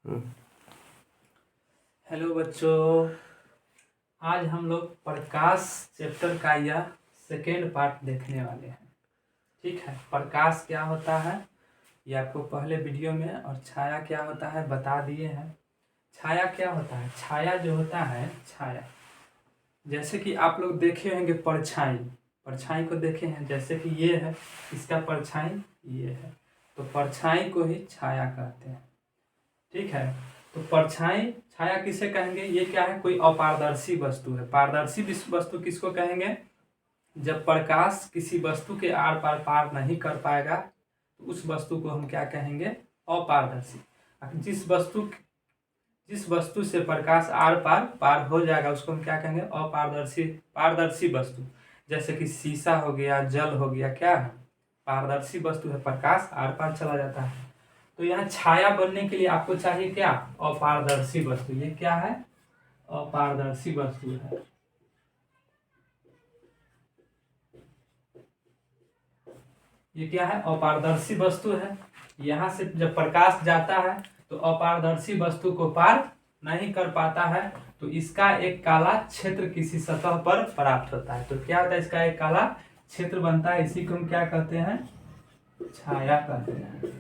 Hello बच्चों, आज हम लोग प्रकाश चैप्टर का यह सेकेंड पार्ट देखने वाले हैं। ठीक है, प्रकाश क्या होता है ये आपको पहले वीडियो में, और छाया क्या होता है बता दिए हैं। छाया क्या होता है? छाया जो होता है, छाया जैसे कि आप लोग देखे होंगे परछाई, परछाई को देखे हैं, जैसे कि ये है, इसका परछाई ये है, तो परछाई को ही छाया कहते हैं। ठीक है, तो परछाई छाया किसे कहेंगे? ये क्या है? कोई अपारदर्शी वस्तु है। पारदर्शी वस्तु किसको कहेंगे? जब प्रकाश किसी वस्तु के आर पार पार नहीं कर पाएगा तो उस वस्तु को हम क्या कहेंगे? अपारदर्शी। जिस वस्तु से प्रकाश आर पार पार हो जाएगा उसको हम क्या कहेंगे? अपारदर्शी। पारदर्शी वस्तु जैसे कि शीशा हो गया, जल हो गया, क्या है? पारदर्शी वस्तु है, प्रकाश आर पार चला जाता है। तो यहाँ छाया बनने के लिए आपको चाहिए क्या? अपारदर्शी वस्तु। ये क्या है? अपारदर्शी वस्तु है। ये क्या है? अपारदर्शी वस्तु है। यहाँ से जब प्रकाश जाता है तो अपारदर्शी वस्तु को पार नहीं कर पाता है, तो इसका एक काला क्षेत्र किसी सतह पर प्राप्त होता है। तो क्या होता है? इसका एक काला क्षेत्र बनता है। इसी को हम क्या कहते हैं? छाया कहते हैं।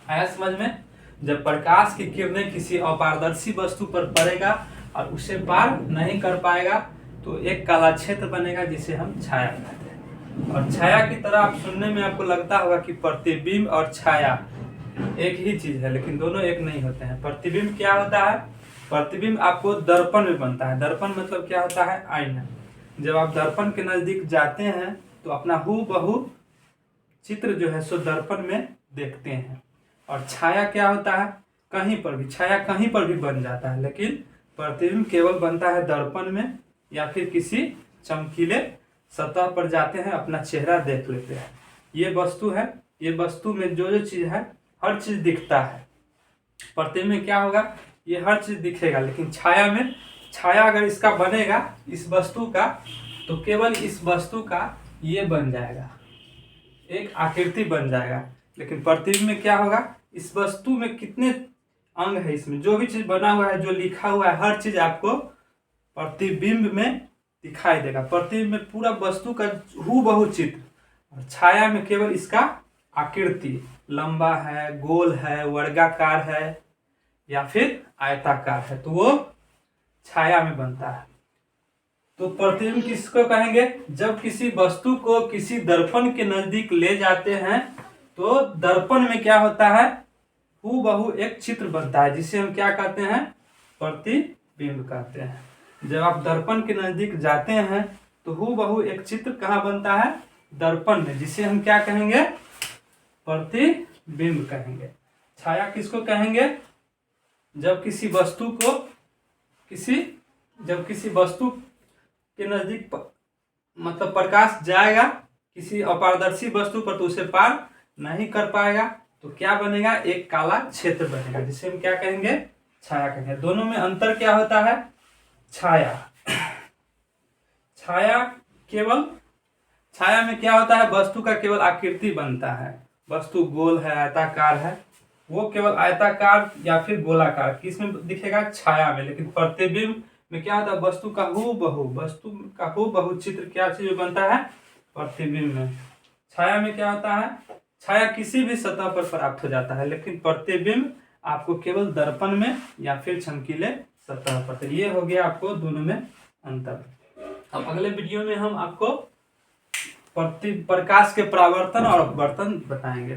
आया समझ में? जब प्रकाश की किरणें किसी अपारदर्शी वस्तु पर पड़ेगा और उसे पार नहीं कर पाएगा तो एक काला क्षेत्र बनेगा जिसे हम छाया कहते हैं। और छाया की तरह आप सुनने में आपको लगता होगा कि प्रतिबिंब और छाया एक ही चीज है, लेकिन दोनों एक नहीं होते हैं। प्रतिबिंब क्या होता है? प्रतिबिंब आपको दर्पण में बनता है। दर्पण मतलब क्या होता है? आईना। जब आप दर्पण के नजदीक जाते हैं तो अपना हूबहू चित्र जो है सो दर्पण में देखते हैं। और छाया क्या होता है? कहीं पर भी, छाया कहीं पर भी बन जाता है, लेकिन प्रतिबिंब केवल बनता है दर्पण में या फिर किसी चमकीले सतह पर जाते हैं, अपना चेहरा देख लेते हैं। ये वस्तु है, ये वस्तु में जो जो चीज है हर चीज दिखता है। प्रतिबिंब में क्या होगा? ये हर चीज दिखेगा, लेकिन छाया में, छाया अगर इसका बनेगा इस वस्तु का, तो केवल इस वस्तु का ये बन जाएगा, एक आकृति बन जाएगा। लेकिन प्रतिबिंब में क्या होगा? इस वस्तु में कितने अंग है, इसमें जो भी चीज बना हुआ है, जो लिखा हुआ है, हर चीज आपको प्रतिबिंब में दिखाई देगा। प्रतिबिंब में पूरा वस्तु का हूबहू चित्र, और छाया में केवल इसका आकृति, लंबा है, गोल है, वर्गाकार है या फिर आयताकार है, तो वो छाया में बनता है। तो प्रतिबिंब किसको कहेंगे? जब किसी वस्तु को किसी दर्पण के नजदीक ले जाते हैं तो दर्पण में क्या होता है? हूबहू एक चित्र बनता है जिसे हम क्या कहते हैं? प्रतिबिंब कहते हैं। जब आप दर्पण के नजदीक जाते हैं तो हूबहू एक चित्र कहाँ बनता है? दर्पण में, जिसे हम क्या कहेंगे? प्रतिबिंब कहेंगे। छाया किसको कहेंगे? जब किसी वस्तु के नजदीक मतलब प्रकाश जाएगा किसी अपारदर्शी वस्तु पर तो उसे पार नहीं कर पाएगा, तो क्या बनेगा? एक काला क्षेत्र बनेगा, जिसे हम क्या कहेंगे? छाया कहेंगे। दोनों में अंतर क्या होता है? छाया में क्या होता है? वस्तु का केवल आकृति बनता है। वस्तु गोल है, आयताकार है, वो केवल आयताकार या फिर गोलाकार किसमें दिखेगा? छाया में। लेकिन प्रतिबिंब में क्या होता है? वस्तु का हूबहू चित्र क्या चीज बनता है? प्रतिबिंब में। छाया में क्या होता है? छाया किसी भी सतह पर प्राप्त हो जाता है, लेकिन प्रतिबिंब आपको केवल दर्पण में या फिर चमकीले सतह पर। तो ये हो गया आपको दोनों में अंतर। अब अगले वीडियो में हम आपको प्रकाश के परावर्तन और अपवर्तन बताएंगे।